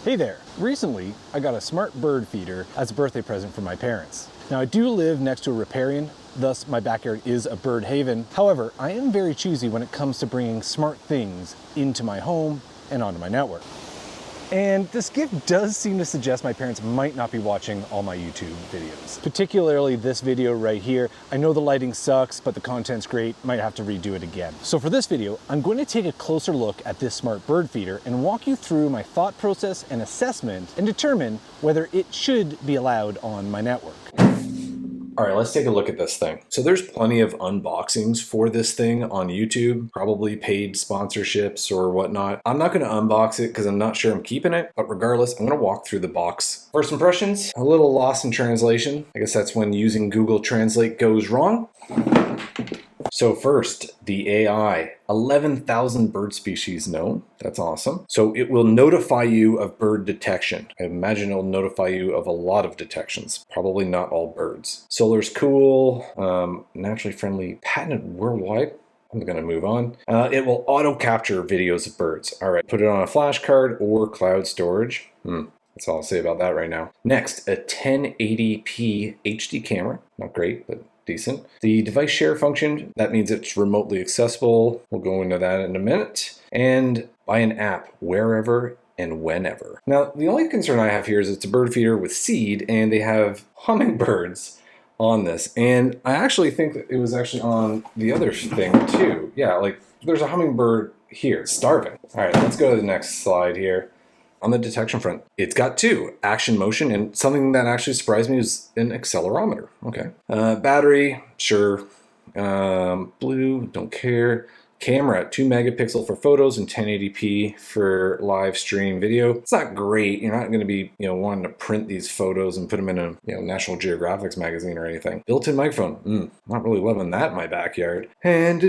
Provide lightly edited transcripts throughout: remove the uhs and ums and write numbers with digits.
Hey there! Recently, I got a smart bird feeder as a birthday present from my parents. Now, I do live next to a riparian, thus my backyard is a bird haven. However, I am very choosy when it comes to bringing smart things into my home and onto my network. And this gift does seem to suggest my parents might not be watching all my YouTube videos. Particularly this video right here. I know the lighting sucks, but the content's great. Might have to redo it again. So for this video, I'm going to take a closer look at this smart bird feeder and walk you through my thought process and assessment and determine whether it should be allowed on my network. All right, let's take a look at this thing. So there's plenty of unboxings for this thing on YouTube, probably paid sponsorships or whatnot. I'm not gonna unbox it because I'm not sure I'm keeping it, but regardless, I'm gonna walk through the box. First impressions, a little lost in translation. I guess that's when using Google Translate goes wrong. So first, the AI, 11,000 bird species known. That's awesome. So it will notify you of bird detection. I imagine it'll notify you of a lot of detections, probably not all birds. Solar's cool, naturally friendly, patented worldwide. I'm gonna move on. It will auto capture videos of birds. All right, put it on a flash card or cloud storage. That's all I'll say about that right now. Next, a 1080p HD camera. Not great, but decent. The device share function, that means it's remotely accessible. We'll go into that in a minute. And buy an app wherever and whenever. Now, the only concern I have here is it's a bird feeder with seed and they have hummingbirds on this. And I actually think that it was actually on the other thing too. Yeah, like there's a hummingbird here, starving. All right, let's go to the next slide here. On the detection front, it's got two, action, motion, and something that actually surprised me is an accelerometer. Okay. Battery, sure. Blue, don't care. Camera, 2 megapixel for photos and 1080p for live stream video. It's not great. You're not going to be, wanting to print these photos and put them in a, National Geographic's magazine or anything. Built-in microphone. Not really loving that in my backyard. And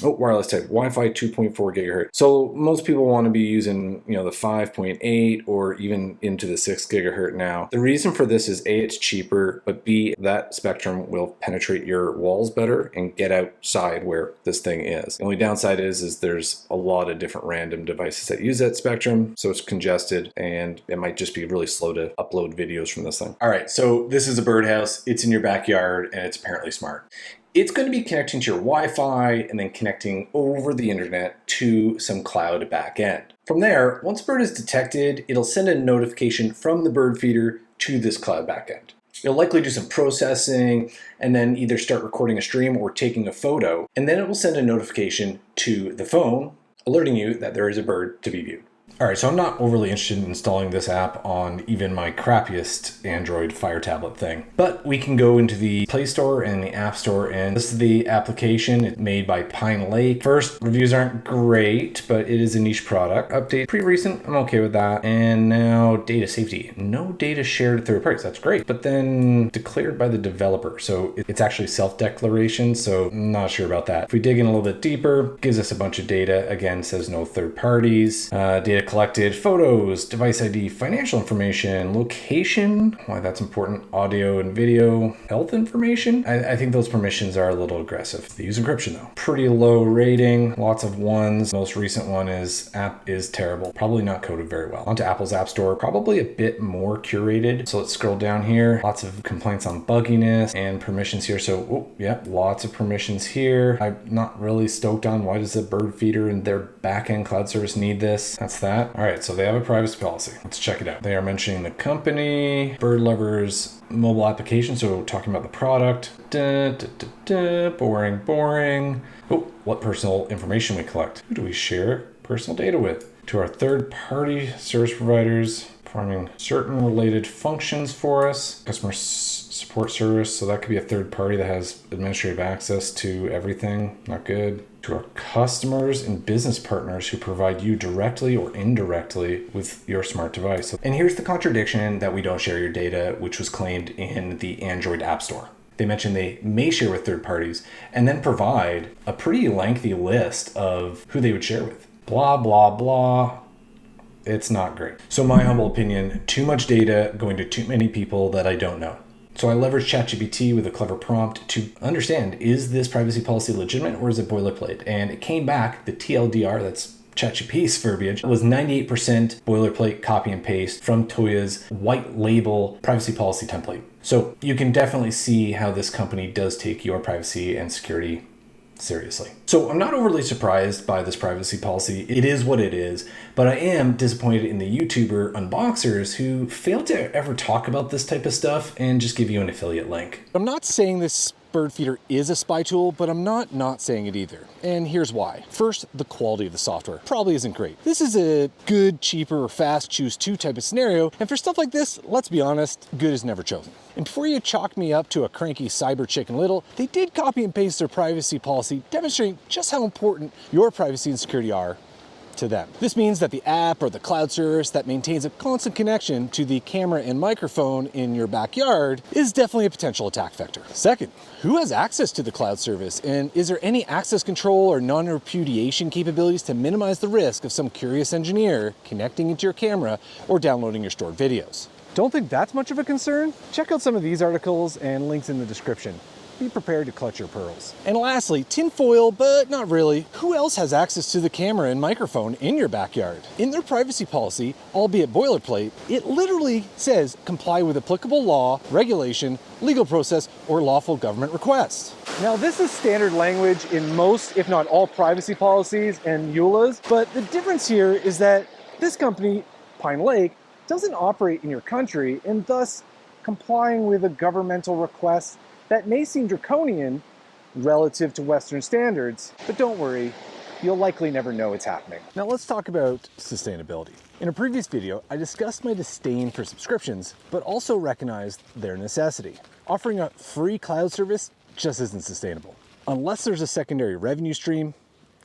wireless type, Wi-Fi 2.4 gigahertz. So most people want to be using, the 5.8 or even into the 6 gigahertz now. The reason for this is A, it's cheaper, but B, that spectrum will penetrate your walls better and get outside where this thing is. The only downside is there's a lot of different random devices that use that spectrum, so it's congested and it might just be really slow to upload videos from this thing. All right, so this is a birdhouse. It's in your backyard and it's apparently smart. It's going to be connecting to your Wi-Fi and then connecting over the internet to some cloud backend. From there, once a bird is detected, it'll send a notification from the bird feeder to this cloud backend. It'll likely do some processing and then either start recording a stream or taking a photo, and then it will send a notification to the phone alerting you that there is a bird to be viewed. All right, so I'm not overly interested in installing this app on even my crappiest Android Fire tablet thing, but we can go into the Play Store and the App Store, and this is the application. It's made by Pine Lake. First, reviews aren't great, but it is a niche product. Update, pretty recent, I'm okay with that. And now data safety. No data shared to third parties, that's great, but then declared by the developer. So it's actually self-declaration, so I'm not sure about that. If we dig in a little bit deeper, gives us a bunch of data. Again, says no third parties. Data collected, photos, device ID, financial information, location, why that's important, audio and video, health information. I think those permissions are a little aggressive. They use encryption though. Pretty low rating, lots of ones. Most recent one is app is terrible. Probably not coded very well. Onto Apple's App Store, probably a bit more curated. So let's scroll down here. Lots of complaints on bugginess and permissions here. So, lots of permissions here. I'm not really stoked on why does the bird feeder and their backend cloud service need this. That's that. All right, so they have a privacy policy. Let's check it out. They are mentioning the company, bird lovers, mobile application. So talking about the product. Boring. Oh, what personal information we collect? Who do we share personal data with? To our third-party service providers, performing certain related functions for us. Customer support service, so that could be a third party that has administrative access to everything. Not good. To our customers and business partners who provide you directly or indirectly with your smart device. And here's the contradiction that we don't share your data, which was claimed in the Android App Store. They mention they may share with third parties and then provide a pretty lengthy list of who they would share with. Blah, blah, blah. It's not great. So my humble opinion, too much data going to too many people that I don't know. So I leveraged ChatGPT with a clever prompt to understand, is this privacy policy legitimate or is it boilerplate? And it came back, the TLDR, that's ChatGPT's verbiage, was 98% boilerplate copy and paste from Toya's white label privacy policy template. So you can definitely see how this company does take your privacy and security seriously. So I'm not overly surprised by this privacy policy. It is what it is, but I am disappointed in the YouTuber unboxers who fail to ever talk about this type of stuff and just give you an affiliate link. I'm not saying this bird feeder is a spy tool, but I'm not saying it either. And here's why. First, the quality of the software probably isn't great. This is a good, cheaper, or fast choose two type of scenario. And for stuff like this, let's be honest, good is never chosen. And before you chalk me up to a cranky cyber chicken little, they did copy and paste their privacy policy, demonstrating just how important your privacy and security are to them. This means that the app or the cloud service that maintains a constant connection to the camera and microphone in your backyard is definitely a potential attack vector. Second, who has access to the cloud service? And is there any access control or non-repudiation capabilities to minimize the risk of some curious engineer connecting into your camera or downloading your stored videos? Don't think that's much of a concern? Check out some of these articles and links in the description. Be prepared to clutch your pearls. And lastly, tinfoil, but not really. Who else has access to the camera and microphone in your backyard? In their privacy policy, albeit boilerplate, it literally says comply with applicable law, regulation, legal process, or lawful government request. Now, this is standard language in most, if not all, privacy policies and EULAs, but the difference here is that this company, Pine Lake, doesn't operate in your country, and thus complying with a governmental request that may seem draconian relative to Western standards, but don't worry, you'll likely never know it's happening. Now let's talk about sustainability. In a previous video, I discussed my disdain for subscriptions, but also recognized their necessity. Offering a free cloud service just isn't sustainable, unless there's a secondary revenue stream,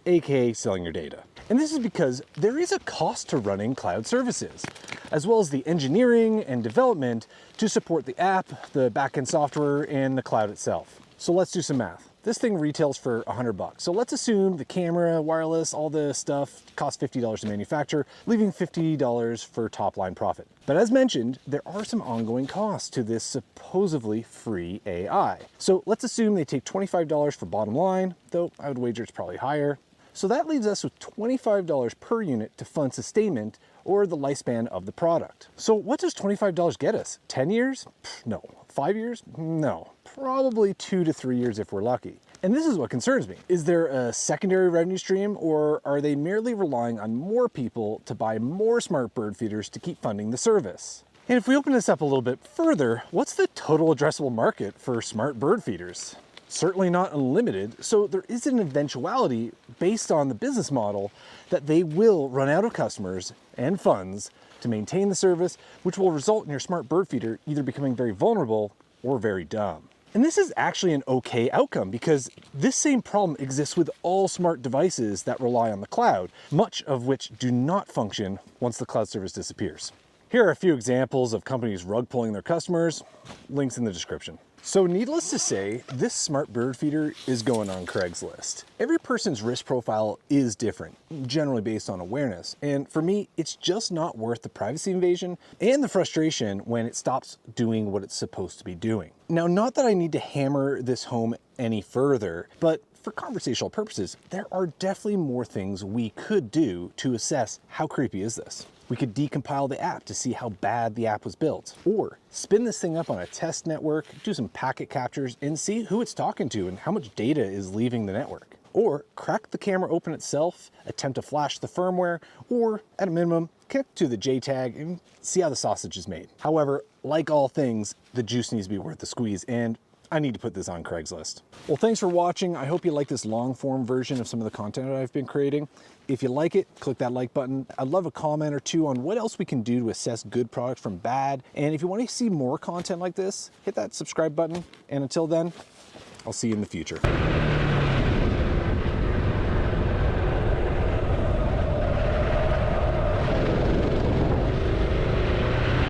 aka selling your data. And this is because there is a cost to running cloud services, as well as the engineering and development to support the app, the backend software, and the cloud itself. So let's do some math. This thing retails for $100. So let's assume the camera, wireless, all the stuff costs $50 to manufacture, leaving $50 for top line profit. But as mentioned, there are some ongoing costs to this supposedly free AI. So let's assume they take $25 for bottom line, though I would wager it's probably higher. So that leaves us with $25 per unit to fund sustainment or the lifespan of the product. So what does $25 get us? 10 years? No. 5 years? No. Probably 2 to 3 years if we're lucky. And this is what concerns me. Is there a secondary revenue stream, or are they merely relying on more people to buy more smart bird feeders to keep funding the service? And if we open this up a little bit further, what's the total addressable market for smart bird feeders? Certainly not unlimited, so there is an eventuality based on the business model that they will run out of customers and funds to maintain the service, which will result in your smart bird feeder either becoming very vulnerable or very dumb. And this is actually an okay outcome because this same problem exists with all smart devices that rely on the cloud, much of which do not function once the cloud service disappears. Here are a few examples of companies rug pulling their customers, links in the description. So needless to say, this smart bird feeder is going on Craigslist. Every person's risk profile is different, generally based on awareness. And for me, it's just not worth the privacy invasion and the frustration when it stops doing what it's supposed to be doing. Now, not that I need to hammer this home any further, but for conversational purposes, there are definitely more things we could do to assess how creepy is this. We could decompile the app to see how bad the app was built, or spin this thing up on a test network, do some packet captures, and see who it's talking to and how much data is leaving the network. Or crack the camera open itself, attempt to flash the firmware, or at a minimum, connect to the JTAG and see how the sausage is made. However, like all things, the juice needs to be worth the squeeze, and I need to put this on Craigslist. Well, thanks for watching. I hope you like this long form version of some of the content that I've been creating. If you like it, click that like button. I'd love a comment or two on what else we can do to assess good products from bad. And if you want to see more content like this, hit that subscribe button. And until then, I'll see you in the future.